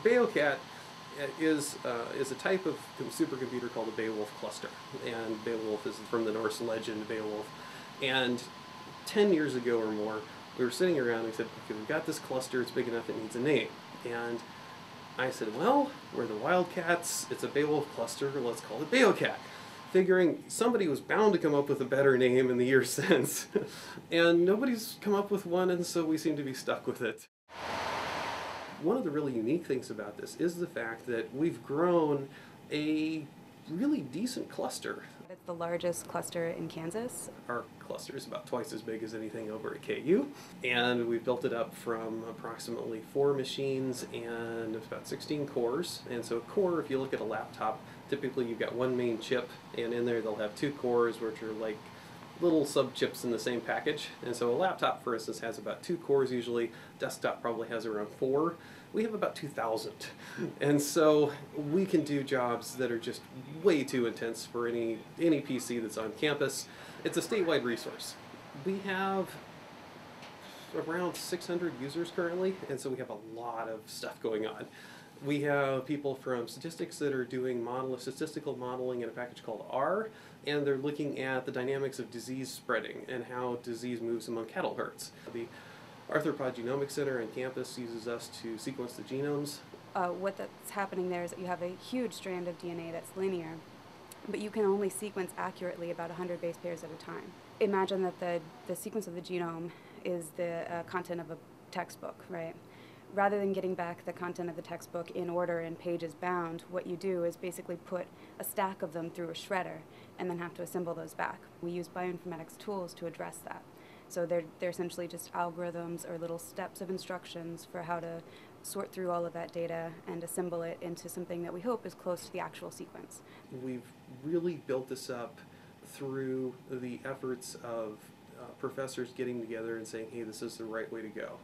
Beocat is a type of supercomputer called a Beowulf cluster, and Beowulf is from the Norse legend Beowulf. And 10 years ago or more, we were sitting around and we said, okay, we've got this cluster, it's big enough, it needs a name. And I said, well, we're the Wildcats, it's a Beowulf cluster, let's call it Beocat. Figuring somebody was bound to come up with a better name in the years since. And nobody's come up with one, and so we seem to be stuck with it. One of the really unique things about this is the fact that we've grown a really decent cluster. It's the largest cluster in Kansas. Our cluster is about twice as big as anything over at KU, and we've built it up from approximately 4 machines and about 16 cores. And so a core, if you look at a laptop, typically you've got one main chip, and in there they'll have 2 cores, which are like little sub-chips in the same package. And so a laptop, for instance, has about 2 cores usually. Desktop probably has around 4. We have about 2,000. And so we can do jobs that are just way too intense for any PC that's on campus. It's a statewide resource. We have around 600 users currently, and so we have a lot of stuff going on. We have people from statistics that are doing statistical modeling in a package called R, and they're looking at the dynamics of disease spreading and how disease moves among cattle herds. The Arthropod Genomics Center on campus uses us to sequence the genomes. That's happening there is that you have a huge strand of DNA that's linear, but you can only sequence accurately about 100 base pairs at a time. Imagine that the sequence of the genome is the content of a textbook, right? Rather than getting back the content of the textbook in order and pages bound, what you do is basically put a stack of them through a shredder and then have to assemble those back. We use bioinformatics tools to address that. So they're essentially just algorithms or little steps of instructions for how to sort through all of that data and assemble it into something that we hope is close to the actual sequence. We've really built this up through the efforts of professors getting together and saying, hey, this is the right way to go.